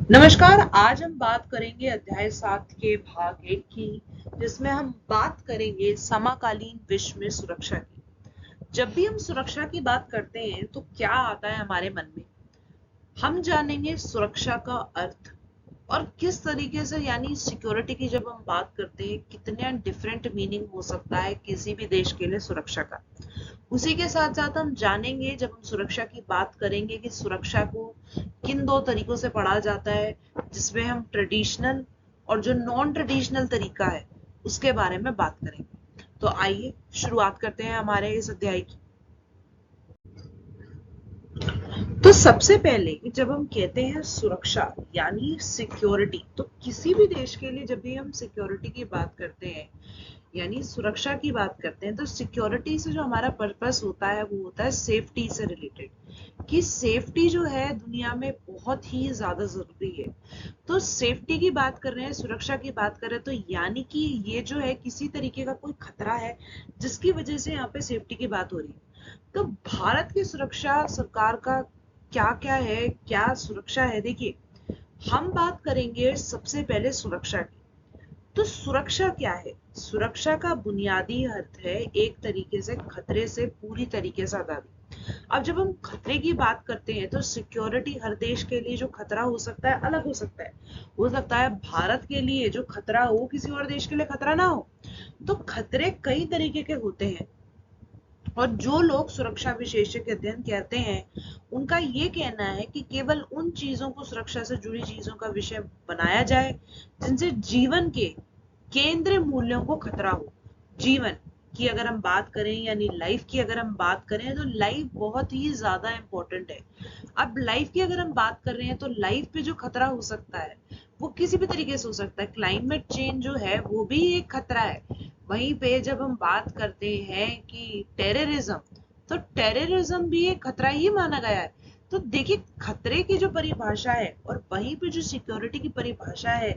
नमस्कार। आज हम बात करेंगे अध्याय 7 के भाग 1 की, जिसमें हम बात करेंगे समकालीन विश्व में सुरक्षा की। जब भी हम सुरक्षा की बात करते हैं तो क्या आता है हमारे मन में? हम जानेंगे सुरक्षा का अर्थ और किस तरीके से, यानी सिक्योरिटी की जब हम बात करते हैं कितने डिफरेंट मीनिंग हो सकता है किसी भी देश के लिए सुरक्षा का। उसी के साथ साथ हम जानेंगे, जब हम सुरक्षा की बात करेंगे, कि सुरक्षा को किन दो तरीकों से पढ़ा जाता है, जिसमें हम ट्रेडिशनल और जो नॉन ट्रेडिशनल तरीका है उसके बारे में बात करेंगे। तो आइए शुरुआत करते हैं हमारे इस अध्याय की। तो सबसे पहले जब हम कहते हैं सुरक्षा यानी सिक्योरिटी, तो किसी भी देश के लिए जब भी हम सिक्योरिटी की बात करते हैं यानी सुरक्षा की बात करते हैं, तो सिक्योरिटी से जो हमारा पर्पस होता है वो होता है सेफ्टी से रिलेटेड, कि सेफ्टी जो है दुनिया में बहुत ही ज्यादा जरूरी है। तो सेफ्टी की बात कर रहे हैं, सुरक्षा की बात कर रहे हैं, तो यानी कि ये जो है किसी तरीके का कोई खतरा है जिसकी वजह से यहाँ पे सेफ्टी की बात हो रही है। तो भारत की सुरक्षा सरकार का क्या क्या है, क्या सुरक्षा है, देखिए हम बात करेंगे सबसे पहले सुरक्षा की। तो सुरक्षा क्या है? सुरक्षा का बुनियादी अर्थ है एक तरीके से खतरे से पूरी तरीके से आजादी। अब जब हम खतरे की बात करते हैं तो सिक्योरिटी, हर देश के लिए जो खतरा हो सकता है अलग हो सकता है। हो सकता है भारत के लिए जो खतरा हो किसी और देश के लिए खतरा ना हो। तो खतरे कई तरीके के होते हैं, और जो लोग सुरक्षा विशेषज्ञ अध्ययन कहते हैं उनका ये कहना है कि केवल उन चीजों को, सुरक्षा से जुड़ी चीजों का विषय बनाया जाए जिनसे जीवन के केंद्रीय मूल्यों को खतरा हो। जीवन की अगर हम बात करें यानी लाइफ की अगर हम बात करें, तो लाइफ बहुत ही ज्यादा इंपॉर्टेंट है। अब लाइफ की अगर हम बात कर रहे हैं तो लाइफ पे जो खतरा हो सकता है वो किसी भी तरीके से हो सकता है। क्लाइमेट चेंज जो है वो भी एक खतरा है। वहीं पे जब हम बात करते हैं कि टेररिज्म, तो टेररिज्म भी एक खतरा ही माना गया है। तो देखिए खतरे की जो परिभाषा है और वहीं पे जो सिक्योरिटी की परिभाषा है,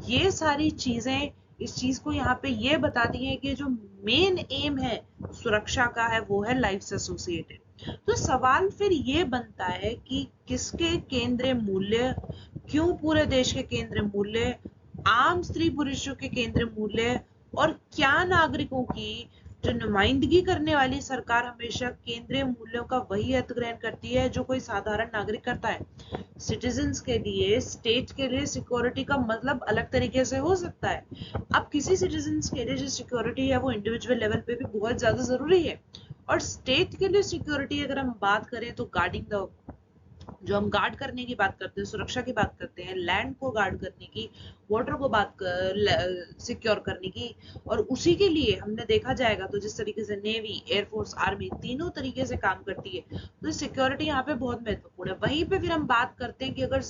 ये सारी चीजें इस चीज को यहाँ पे ये बताती हैं कि जो मेन एम है सुरक्षा का है वो है लाइफ से एसोसिएटेड। तो सवाल फिर ये बनता है कि किसके केंद्रीय मूल्य, क्यों पूरे देश के केंद्रीय मूल्य, आम स्त्री पुरुषों के केंद्रीय मूल्य, और क्या नागरिकों की जो नुमाइंदगी करने वाली सरकार हमेशा केंद्रीय मूल्यों का वही अर्थ ग्रहण करती है जो कोई साधारण नागरिक करता है। सिटीजन्स के लिए, स्टेट के लिए सिक्योरिटी का मतलब अलग तरीके से हो सकता है। अब किसी सिटीजन्स के लिए जो सिक्योरिटी है वो इंडिविजुअल लेवल पे भी बहुत ज्यादा जरूरी है, और स्टेट के लिए सिक्योरिटी अगर हम बात करें तो गार्डिंग द, जो हम गार्ड करने की बात करते हैं, सुरक्षा की बात करते हैं, लैंड को गार्ड करने की, वाटर को बात कर सिक्योर करने की, और उसी के लिए हमने देखा जाएगा तो जिस तरीके से नेवी, एयरफोर्स, आर्मी तीनों तरीके से काम करती है, तो सिक्योरिटी यहाँ पे बहुत महत्वपूर्ण है। वहीं पे फिर हम बात करते हैं कि अगर,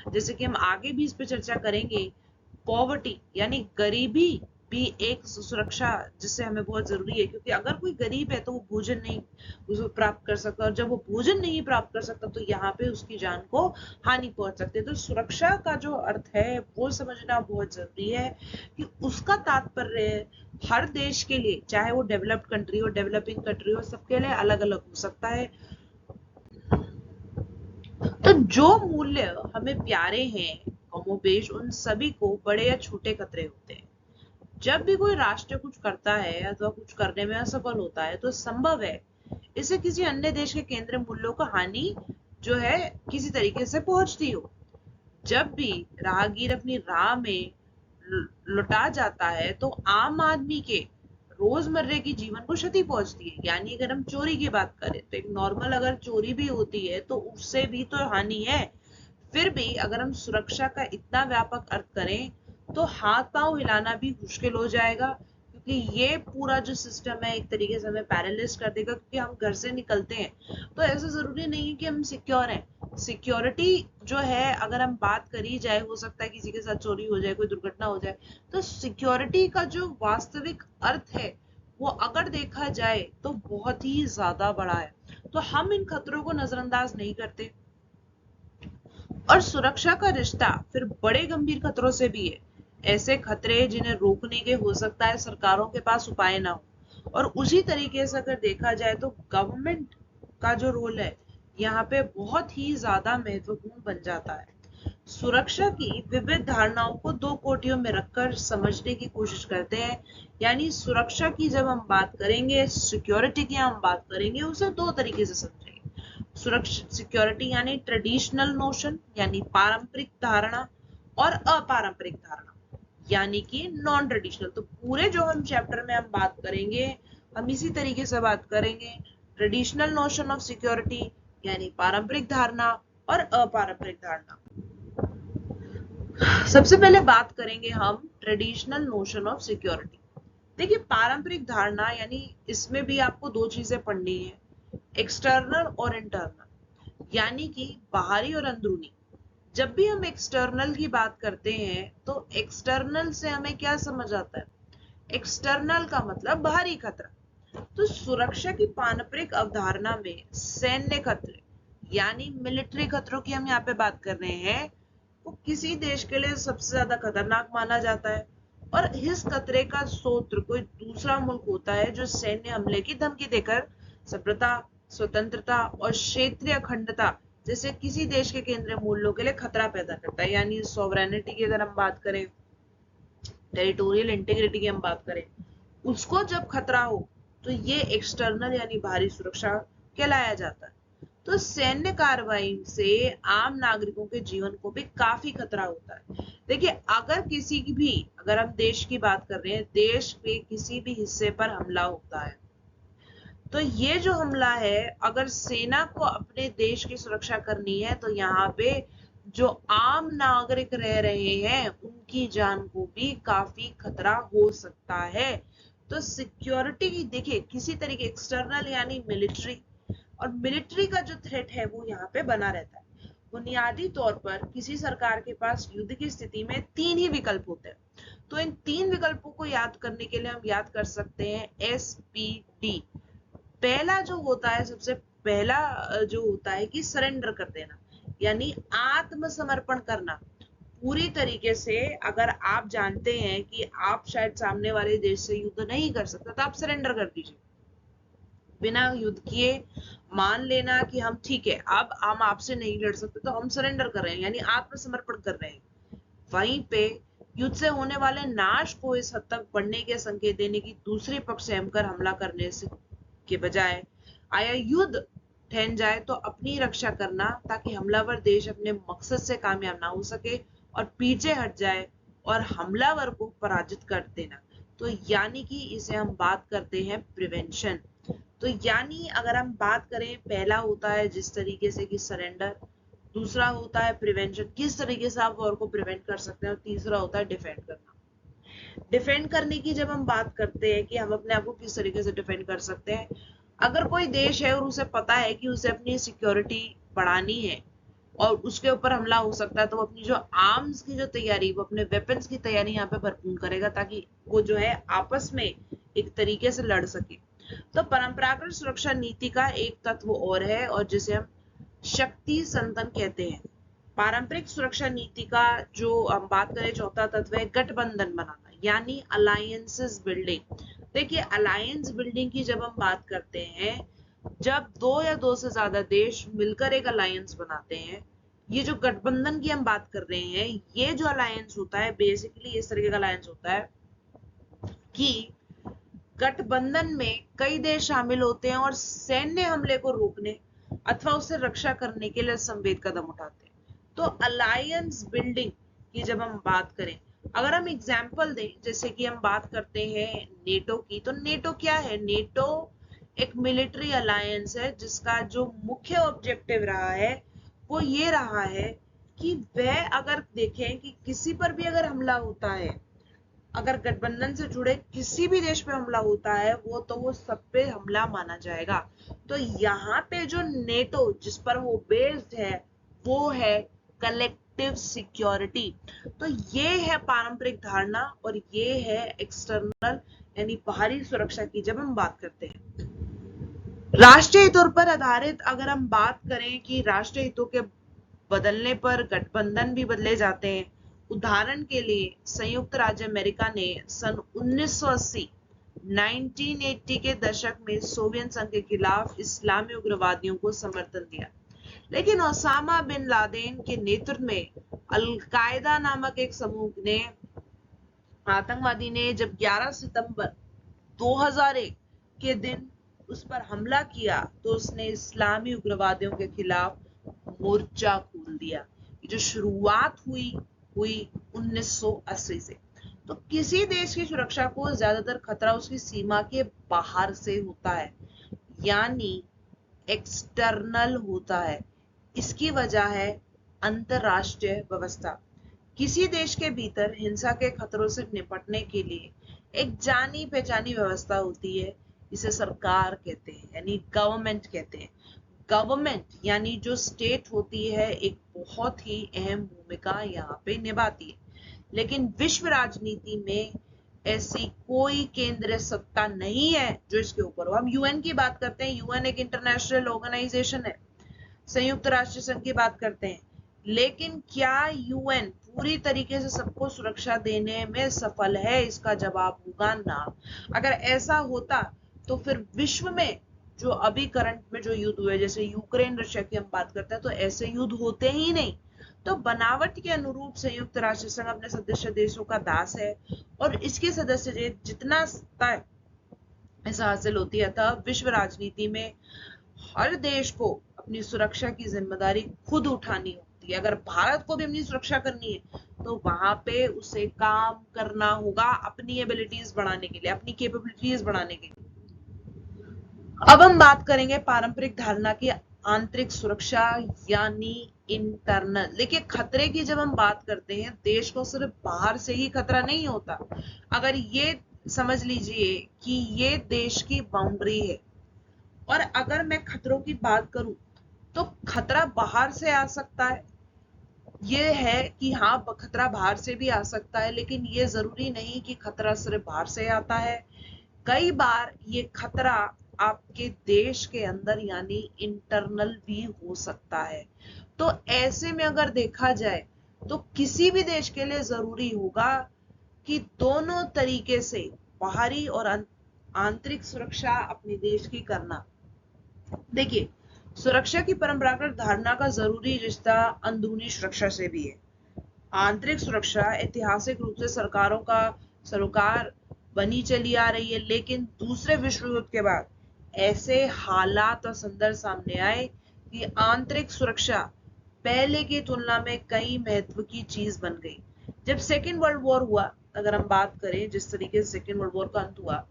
जैसे कि हम आगे भी इस पे चर्चा करेंगे, पॉवर्टी यानी गरीबी भी एक सुरक्षा जिससे हमें बहुत जरूरी है, क्योंकि अगर कोई गरीब है तो वो भोजन नहीं उसको प्राप्त कर सकता, और जब वो भोजन नहीं प्राप्त कर सकता तो यहाँ पे उसकी जान को हानि पहुंच सकती है। तो सुरक्षा का जो अर्थ है वो समझना बहुत जरूरी है कि उसका तात्पर्य हर देश के लिए, चाहे वो डेवलप्ड कंट्री हो, डेवलपिंग कंट्री हो, सबके लिए अलग अलग हो सकता है। तो जो मूल्य हमें प्यारे हैं कमोबेश, उन सभी को बड़े या छोटे खतरे होते हैं। जब भी कोई राष्ट्र कुछ करता है अथवा कुछ करने में असफल होता है तो संभव है इससे किसी अन्य देश के केंद्रीय मूल्यों को हानि जो है किसी तरीके से पहुंचती हो। जब भी राहगीर अपनी राह में लौटा जाता है तो आम आदमी के रोजमर्रे की जीवन को क्षति पहुंचती है। यानी अगर हम चोरी की बात करें तो एक नॉर्मल अगर चोरी भी होती है तो उससे भी तो हानि है। फिर भी अगर हम सुरक्षा का इतना व्यापक अर्थ करें तो हाथ पांव हिलाना भी मुश्किल हो जाएगा, क्योंकि ये पूरा जो सिस्टम है एक तरीके से हमें पैरालिस कर देगा, क्योंकि हम घर से निकलते हैं तो ऐसा जरूरी नहीं है कि हम सिक्योर हैं। सिक्योरिटी जो है अगर हम बात करी जाए, हो सकता है किसी के साथ चोरी हो जाए, कोई दुर्घटना हो जाए, तो सिक्योरिटी का जो वास्तविक अर्थ है वो अगर देखा जाए तो बहुत ही ज्यादा बड़ा है। तो हम इन खतरों को नजरअंदाज नहीं करते, और सुरक्षा का रिश्ता फिर बड़े गंभीर खतरों से भी है। ऐसे खतरे जिन्हें रोकने के हो सकता है सरकारों के पास उपाय ना हो। और उसी तरीके से अगर देखा जाए तो गवर्नमेंट का जो रोल है यहाँ पे बहुत ही ज्यादा महत्वपूर्ण बन जाता है। सुरक्षा की विविध धारणाओं को दो कोटियों में रखकर समझने की कोशिश करते हैं। यानी सुरक्षा की जब हम बात करेंगे, सिक्योरिटी की हम बात करेंगे, उसे दो तरीके से समझेंगे। सुरक्षा सिक्योरिटी यानी ट्रेडिशनल नोशन यानी पारंपरिक धारणा, और अपारंपरिक धारणा यानी कि नॉन ट्रेडिशनल। तो पूरे जो हम चैप्टर में हम बात करेंगे, हम इसी तरीके से बात करेंगे। ट्रेडिशनल नोशन ऑफ सिक्योरिटी यानी पारंपरिक धारणा और अपारंपरिक धारणा। सबसे पहले बात करेंगे हम ट्रेडिशनल नोशन ऑफ सिक्योरिटी। देखिए, पारंपरिक धारणा यानी इसमें भी आपको दो चीजें पढ़नी है, एक्सटर्नल और इंटरनल, यानी कि बाहरी और अंदरूनी। जब भी हम एक्सटर्नल की बात करते हैं तो एक्सटर्नल से हमें क्या समझ आता है? एक्सटर्नल का मतलब बाहरी खतरा। तो सुरक्षा की पारंपरिक अवधारणा में सैन्य खतरे यानी मिलिट्री खतरों की हम यहाँ पे बात कर रहे हैं, वो किसी देश के लिए सबसे ज्यादा खतरनाक माना जाता है। और इस खतरे का स्रोत कोई दूसरा मुल्क होता है जो सैन्य हमले की धमकी देकर सभ्यता, स्वतंत्रता और क्षेत्रीय अखंडता जैसे किसी देश के केंद्रीय मूल्यों के लिए खतरा पैदा करता है। यानी सॉवरेनिटी की अगर हम बात करें, टेरिटोरियल इंटीग्रिटी की हम बात करें, उसको जब खतरा हो तो ये एक्सटर्नल यानी बाहरी सुरक्षा कहलाया जाता है। तो सैन्य कार्रवाई से आम नागरिकों के जीवन को भी काफी खतरा होता है। देखिए, अगर हम देश की बात कर रहे हैं, देश के किसी भी हिस्से पर हमला होता है, तो ये जो हमला है, अगर सेना को अपने देश की सुरक्षा करनी है तो यहाँ पे जो आम नागरिक रह रहे हैं उनकी जान को भी काफी खतरा हो सकता है। तो सिक्योरिटी की देखिए किसी तरीके एक्सटर्नल यानी मिलिट्री, और मिलिट्री का जो थ्रेट है वो यहाँ पे बना रहता है। बुनियादी तौर पर किसी सरकार के पास युद्ध की स्थिति में तीन ही विकल्प होते हैं। तो इन तीन विकल्पों को याद करने के लिए हम याद कर सकते हैं SPD। पहला जो होता है, सबसे पहला जो होता है कि सरेंडर कर देना, यानी आत्मसमर्पण करना। पूरी तरीके से अगर आप जानते हैं कि आप शायद सामने वाले देश से युद्ध नहीं कर सकते तो आप सरेंडर कर दीजिए, बिना युद्ध किए मान लेना कि हम ठीक है, अब हम आपसे नहीं लड़ सकते तो हम सरेंडर कर रहे हैं, यानी आत्मसमर्पण कर रहे हैं। वहीं पे युद्ध से होने वाले नाश को इस हद तक बढ़ने के संकेत देने की दूसरे पक्ष से हमकर हमला करने से के बजाय आया युद्ध ठहर जाए तो अपनी रक्षा करना, ताकि हमलावर देश अपने मकसद से कामयाब ना हो सके और पीछे हट जाए और हमलावर को पराजित कर देना। तो यानी कि इसे हम बात करते हैं प्रिवेंशन। तो यानी अगर हम बात करें, पहला होता है जिस तरीके से कि सरेंडर, दूसरा होता है प्रिवेंशन, किस तरीके से आप वॉर को प्रिवेंट कर सकते हैं, और तीसरा होता है डिफेंड करना। डिफेंड करने की जब हम बात करते हैं कि हम अपने आप को किस तरीके से डिफेंड कर सकते हैं, अगर कोई देश है और उसे पता है कि उसे अपनी सिक्योरिटी बढ़ानी है और उसके ऊपर हमला हो सकता है, तो वो अपनी जो आर्म्स की जो तैयारी, वो अपने वेपन्स की तैयारी यहाँ पे भरपूर करेगा, ताकि वो जो है आपस में एक तरीके से लड़ सके। तो परंपरागत सुरक्षा नीति का एक तत्व और है, और जिसे हम शक्ति संतन कहते हैं। पारंपरिक सुरक्षा नीति का जो हम बात करें चौथा तत्व है गठबंधन बनाना, यानी अलायंसेस बिल्डिंग। देखिए, अलायंस बिल्डिंग की जब हम बात करते हैं, जब दो या दो से ज्यादा देश मिलकर एक अलायंस बनाते हैं, ये जो गठबंधन की हम बात कर रहे हैं, ये जो अलायंस होता है बेसिकली इस तरीके का अलायंस होता है कि गठबंधन में कई देश शामिल होते हैं और सैन्य हमले को रोकने अथवा उससे रक्षा करने के लिए संवेद कदम उठाते हैं। तो अलायंस बिल्डिंग की जब हम बात करें, अगर हम एग्जांपल दें, जैसे कि हम बात करते हैं नेटो की, तो नेटो क्या है? नेटो एक मिलिट्री अलायंस है जिसका जो मुख्य ऑब्जेक्टिव रहा है वो ये रहा है कि वह अगर देखें कि किसी पर भी अगर हमला होता है, अगर गठबंधन से जुड़े किसी भी देश पे हमला होता है, वो सब पे हमला माना जाएगा। तो यहाँ पे जो नेटो जिस पर वो बेस्ड है वो है कलेक्टिव सिक्योरिटी। तो ये है पारंपरिक धारणा और ये है एक्सटर्नल यानी बाहरी सुरक्षा की जब हम बात करते हैं। राष्ट्रीय हितों पर आधारित अगर हम बात करें कि राष्ट्रीय हितों के बदलने पर गठबंधन भी बदले जाते हैं। उदाहरण के लिए संयुक्त राज्य अमेरिका ने सन 1980 1980 के दशक में सोवियत संघ के खिलाफ इस्लामी उग्रवादियों को समर्थन दिया, लेकिन ओसामा बिन लादेन के नेतृत्व में अलकायदा नामक एक समूह ने, आतंकवादी ने जब 11 सितंबर 2001 के दिन उस पर हमला किया तो उसने इस्लामी उग्रवादियों के खिलाफ मोर्चा खोल दिया। ये जो शुरुआत हुई 1980 से। तो किसी देश की सुरक्षा को ज्यादातर खतरा उसकी सीमा के बाहर से होता है, यानी एक्सटर्नल होता है। इसकी वजह है अंतरराष्ट्रीय व्यवस्था। किसी देश के भीतर हिंसा के खतरों से निपटने के लिए एक जानी पहचानी व्यवस्था होती है, इसे सरकार कहते हैं, यानी गवर्नमेंट कहते हैं। गवर्नमेंट यानी जो स्टेट होती है एक बहुत ही अहम भूमिका यहाँ पे निभाती है। लेकिन विश्व राजनीति में ऐसी कोई केंद्रीय सत्ता नहीं है जो इसके ऊपर हो। हम यूएन की बात करते हैं, यूएन एक इंटरनेशनल ऑर्गेनाइजेशन है, संयुक्त राष्ट्र संघ की बात करते हैं, लेकिन क्या यूएन पूरी तरीके से सबको सुरक्षा देने में सफल है? इसका जवाब होगा ना। अगर ऐसा होता तो फिर विश्व में जो अभी करंट में जो युद्ध हुए, जैसे यूक्रेन रशिया की हम बात करते हैं, तो ऐसे युद्ध होते ही नहीं। तो बनावट के अनुरूप संयुक्त राष्ट्र संघ अपने सदस्य देशों का दास है और इसके सदस्य जितना ऐसा हासिल होती है, तब विश्व राजनीति में हर देश को अपनी सुरक्षा की जिम्मेदारी खुद उठानी होती है। अगर भारत को भी अपनी सुरक्षा करनी है तो वहां पे उसे काम करना होगा अपनी एबिलिटीज बढ़ाने के लिए, अपनी कैपेबिलिटीज बढ़ाने के लिए। अब हम बात करेंगे पारंपरिक धारणा की आंतरिक सुरक्षा यानी इंटरनल। देखिए, खतरे की जब हम बात करते हैं, देश को सिर्फ बाहर से ही खतरा नहीं होता। अगर ये समझ लीजिए कि ये देश की बाउंड्री है और अगर मैं खतरों की बात करूं तो खतरा बाहर से आ सकता है। ये है कि हाँ, खतरा बाहर से भी आ सकता है, लेकिन ये जरूरी नहीं कि खतरा सिर्फ बाहर से आता है। कई बार ये खतरा आपके देश के अंदर यानी इंटरनल भी हो सकता है। तो ऐसे में अगर देखा जाए तो किसी भी देश के लिए जरूरी होगा कि दोनों तरीके से बाहरी और आंतरिक सुरक्षा अपने देश की करना। देखिए, सुरक्षा की परंपरागत धारणा का जरूरी रिश्ता अंदरूनी सुरक्षा से भी है। आंतरिक सुरक्षा ऐतिहासिक रूप से सरकारों का सरोकार बनी चली आ रही है, लेकिन दूसरे विश्व युद्ध के बाद ऐसे हालात और संदर्भ सामने आए कि आंतरिक सुरक्षा पहले की तुलना में कई महत्व की चीज बन गई। जब सेकेंड वर्ल्ड वॉर हुआ, अगर हम बात करें जिस तरीके से सेकेंड वर्ल्ड वॉर का अंत हुआ,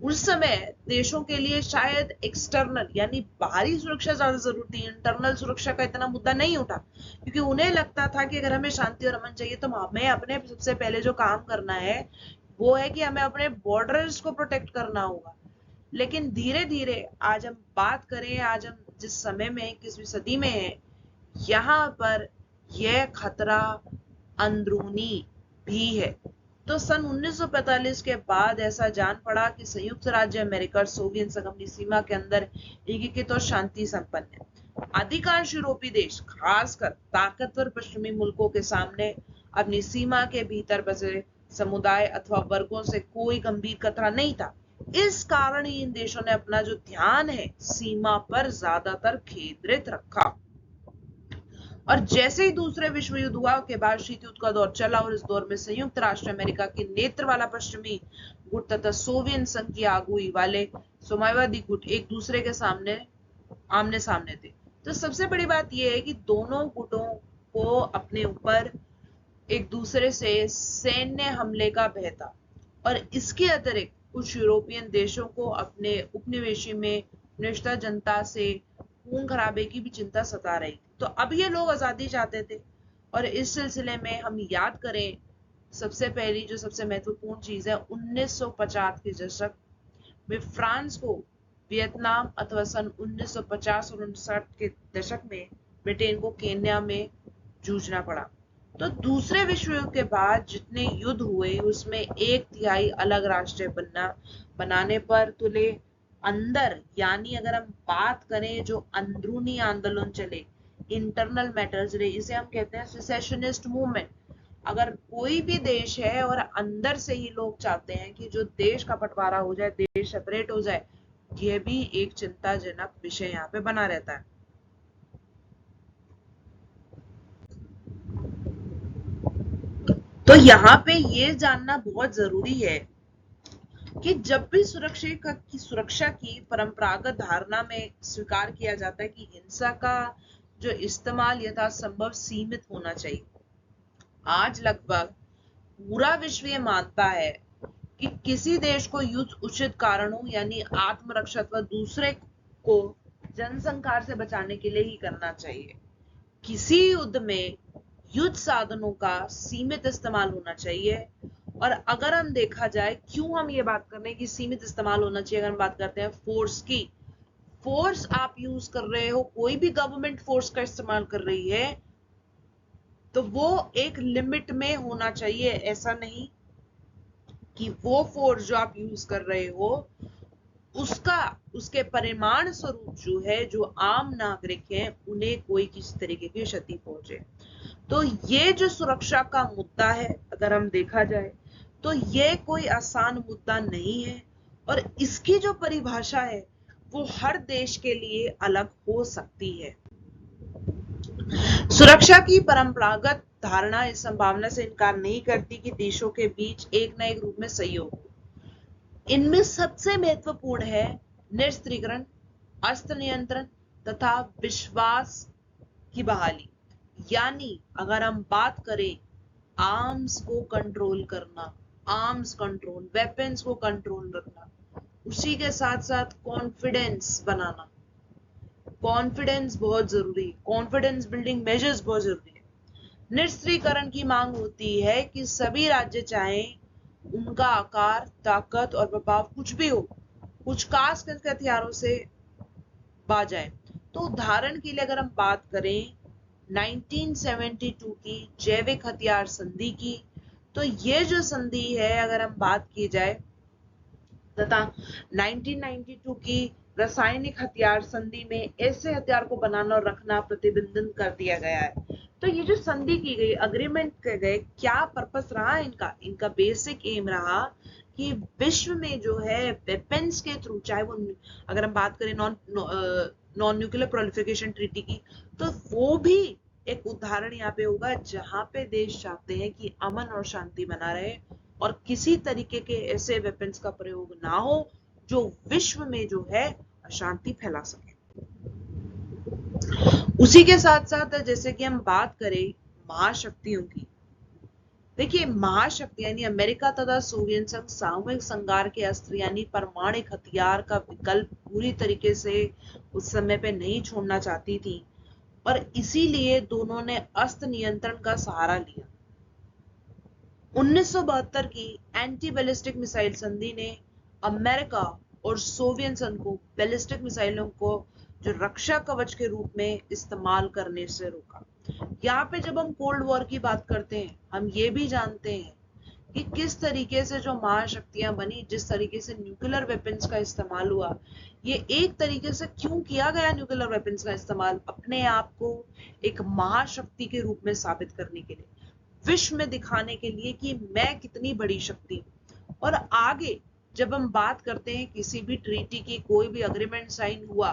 उस समय देशों के लिए शायद एक्सटर्नल यानी बाहरी सुरक्षा ज्यादा जरूरी थी। इंटरनल सुरक्षा का इतना मुद्दा नहीं उठा, क्योंकि उन्हें लगता था कि अगर हमें शांति और अमन चाहिए तो हमें अपने सबसे पहले जो काम करना है वो है कि हमें अपने बॉर्डर्स को प्रोटेक्ट करना होगा। लेकिन धीरे धीरे आज हम बात करें, आज हम जिस समय में 21वीं सदी में है, यहाँ पर यह खतरा अंदरूनी भी है। तो सन 1945 के बाद ऐसा जान पड़ा कि संयुक्त राज्य अमेरिका और सोवियत संघ अपनी सीमा के अंदर एकीकृत और शांति संपन्न है। अधिकांश यूरोपीय देश, खासकर ताकतवर पश्चिमी मुल्कों के सामने अपनी सीमा के भीतर बसे समुदाय अथवा वर्गों से कोई गंभीर खतरा नहीं था। इस कारण ही इन देशों ने अपना जो ध्यान है सीमा पर ज्यादातर केंद्रित रखा। और जैसे ही दूसरे विश्व युद्ध हुआ के बाद शीत युद्ध का दौर चला और इस दौर में संयुक्त राष्ट्र अमेरिका के नेतृत्व वाला पश्चिमी गुट तथा सोवियत संघ की अगुवाई वाले साम्यवादी गुट एक दूसरे के सामने आमने सामने थे। तो सबसे बड़ी बात यह है कि दोनों गुटों को अपने ऊपर एक दूसरे से सैन्य हमले का भय था और इसके अतिरिक्त कुछ यूरोपियन देशों को अपने उपनिवेशी में निष्ठा जनता से खून खराबे की भी चिंता सता रही थी। तो अब ये लोग आजादी चाहते थे और इस सिलसिले में हम याद करें, सबसे पहली जो सबसे महत्वपूर्ण चीज है, 1950 के दशक में फ्रांस को वियतनाम अथवा सन 1950 और 1959 के दशक में ब्रिटेन को केन्या में जूझना पड़ा। तो दूसरे विश्व युद्ध के बाद जितने युद्ध हुए उसमें 1/3 अलग राष्ट्र बनाने पर तुले अंदर, यानी अगर हम बात करें जो अंदरूनी आंदोलन चले, इंटरनल मैटर्स रहे, इसे हम कहते हैं सेसेशनिस्ट मूवमेंट। अगर कोई भी देश है और अंदर से ही लोग चाहते हैं कि जो देश का बंटवारा हो जाए, देश सेपरेट हो जाए, यह भी एक चिंताजनक विषय यहाँ पे बना रहता है। तो यहाँ पे ये जानना बहुत जरूरी है कि जब भी सुरक्षा की परंपरागत धारणा में स्वीकार किया जाता है कि हिंसा का जो इस्तेमाल यथासंभव सीमित होना चाहिए। आज लगभग पूरा विश्व ये मानता है कि किसी देश को युद्ध उचित कारणों यानी आत्मरक्षा अथवा दूसरे को जनसंहार से बचाने के लिए ही करना चाहिए। किसी युद्ध में युद्ध साधनों का सीमित इस्तेमाल होना चाहिए। और अगर हम देखा जाए क्यों हम ये बात कर रहे हैं कि सीमित इस्तेमाल होना चाहिए, अगर हम बात करते हैं फोर्स की, फोर्स आप यूज कर रहे हो, कोई भी गवर्नमेंट फोर्स का इस्तेमाल कर रही है तो वो एक लिमिट में होना चाहिए। ऐसा नहीं कि वो फोर्स जो आप यूज कर रहे हो उसके परिमाण स्वरूप जो है जो आम नागरिक हैं उन्हें कोई किसी तरीके की क्षति पहुंचे। तो ये जो सुरक्षा का मुद्दा है अगर हम देखा जाए तो ये कोई आसान मुद्दा नहीं है और इसकी जो परिभाषा है वो हर देश के लिए अलग हो सकती है। सुरक्षा की परंपरागत धारणा इस संभावना से इनकार नहीं करती कि देशों के बीच एक न एक रूप में सहयोग हो। इनमें सबसे महत्वपूर्ण है निरस्त्रीकरण, अस्त्र नियंत्रण तथा विश्वास की बहाली। यानी अगर हम बात करें आर्म्स को कंट्रोल करना, आर्म्स कंट्रोल, वेपन्स को कंट्रोल रखना, उसी के साथ साथ कॉन्फिडेंस बनाना, कॉन्फिडेंस बहुत जरूरी है, कॉन्फिडेंस बिल्डिंग मेजर्स बहुत जरूरी है। निरस्त्रीकरण की मांग होती है कि सभी राज्य चाहें उनका आकार, ताकत और प्रभाव कुछ भी हो, कुछ खास करके हथियारों से पा जाए। तो उदाहरण के लिए अगर हम बात करें 1972 की जैविक हथियार संधि की, तो ये जो संधि है अगर हम बात की जाए तथा 1992 की रासायनिक हथियार संधि में ऐसे हथियार को बनाना और रखना प्रतिबंधित कर दिया गया है। तो ये जो संधि की गई, अग्रीमेंट किए गए, क्या पर्पस रहा इनका बेसिक एम रहा कि विश्व में जो है वेपन्स के थ्रू, चाहे वो अगर हम बात करें नॉन न्यूक्लियर प्रोलिफिकेशन ट्रीटी की, तो वो भी एक उदाहरण यहाँ पे होगा जहां पे देश चाहते हैं कि अमन और शांति बना रहे और किसी तरीके के ऐसे वेपन्स का प्रयोग ना हो जो विश्व में जो है अशांति फैला सके। उसी के साथ साथ जैसे कि हम बात करें महाशक्तियों की, देखिए महाशक्ति यानी अमेरिका तथा सोवियत संघ सामूहिक संघार के अस्त्र यानी परमाणु हथियार का विकल्प पूरी तरीके से उस समय पे नहीं छोड़ना चाहती थी और इसीलिए दोनों ने अस्त्र नियंत्रण का सहारा लिया। 1972 की एंटी बैलिस्टिक मिसाइल संधि ने अमेरिका और सोवियत संघ को बैलिस्टिक मिसाइलों को जो रक्षा कवच के रूप में इस्तेमाल करने से रोका। यहाँ पे जब हम कोल्ड वॉर की बात करते हैं हम ये भी जानते हैं कि किस तरीके से जो महाशक्तियां बनी, जिस तरीके से न्यूक्लियर वेपन्स का इस्तेमाल हुआ, ये एक तरीके से क्यों किया गया न्यूक्लियर वेपन्स का इस्तेमाल, अपने आप को एक महाशक्ति के रूप में साबित करने के लिए, विश्व में दिखाने के लिए कि मैं कितनी बड़ी शक्ति। और आगे जब हम बात करते हैं किसी भी ट्रीटी की, कोई भी अग्रीमेंट साइन हुआ,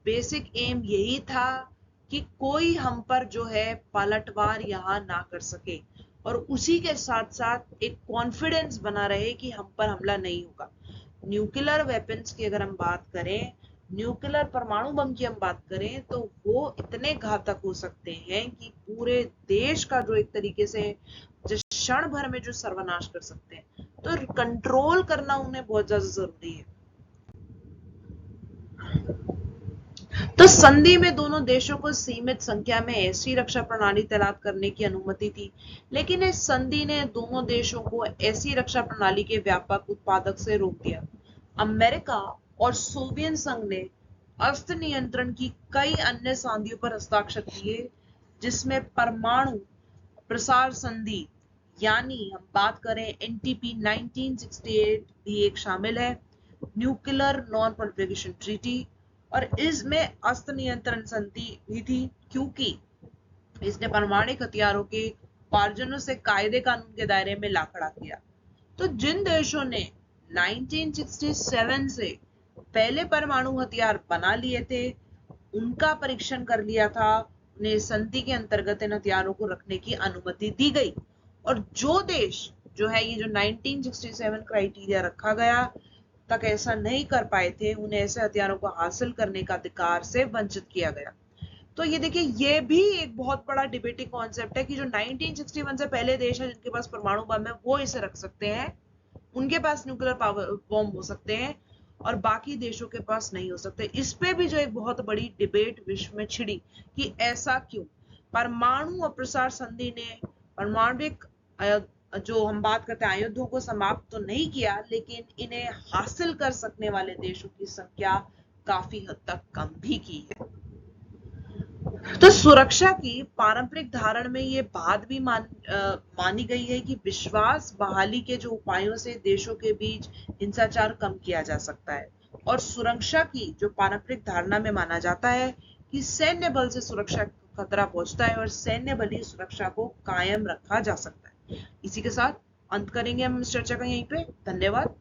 बेसिक एम यही था कि कोई हम पर जो है पलटवार यहाँ ना कर सके और उसी के साथ साथ एक कॉन्फिडेंस बना रहे कि हम पर हमला नहीं होगा। न्यूक्लियर वेपन्स की अगर हम बात करें, न्यूक्लियर परमाणु बम की हम बात करें, तो वो इतने घातक हो सकते हैं कि पूरे देश का जो एक तरीके से जिस क्षण भर में जो सर्वनाश कर सकते हैं, तो कंट्रोल करना उन्हें बहुत ज्यादा जरूरी है। तो संधि में दोनों देशों को सीमित संख्या में ऐसी रक्षा प्रणाली तैनात करने की अनुमति थी, लेकिन इस संधि ने दोनों देशों को ऐसी रक्षा प्रणाली के व्यापक उत्पादक से रोक दिया। अमेरिका और सोवियत संघ ने अस्त्र नियंत्रण की कई अन्य संधियों पर हस्ताक्षर किए, जिसमें परमाणु प्रसार संधि यानी हम बात करें एनटीपी 1968 भी एक शामिल है, न्यूक्लियर नॉन प्रोलिफरेशन ट्रीटी, और इसमें अस्त्र नियंत्रण संधि भी थी क्योंकि इसने परमाणु हथियारों के उपार्जनों से कायदे कानून के दायरे में ला खड़ा किया। तो जिन देशों ने 1967 से पहले परमाणु हथियार बना लिए थे, उनका परीक्षण कर लिया था, उन्हें संधि के अंतर्गत इन हथियारों को रखने की अनुमति दी गई। और जो देश जो है ये जो 1967 क्राइटेरिया रखा गया तक ऐसा नहीं कर पाए थे, उन्हें ऐसे हथियारों को हासिल करने का अधिकार से वंचित किया गया। तो ये देखिए, ये भी एक बहुत बड़ा डिबेटिंग कॉन्सेप्ट है कि जो 1961 से पहले देश है जिनके पास परमाणु बम है वो इसे रख सकते हैं, उनके पास न्यूक्लियर पावर बॉम्ब हो सकते हैं, और बाकी देशों के पास नहीं हो सकते। इस पे भी जो एक बहुत बड़ी डिबेट विश्व में छिड़ी कि ऐसा क्यों। परमाणु अप्रसार संधि ने परमाणविक जो हम बात करते हैं आयुधों को समाप्त तो नहीं किया, लेकिन इन्हें हासिल कर सकने वाले देशों की संख्या काफी हद तक कम भी की है। तो सुरक्षा की पारंपरिक धारणा में ये बात भी मानी गई है कि विश्वास बहाली के जो उपायों से देशों के बीच हिंसाचार कम किया जा सकता है, और सुरक्षा की जो पारंपरिक धारणा में माना जाता है कि सैन्य बल से सुरक्षा को खतरा पहुंचता है और सैन्य बल ही सुरक्षा को कायम रखा जा सकता है। इसी के साथ अंत करेंगे हम इस चर्चा का यहीं पे। धन्यवाद।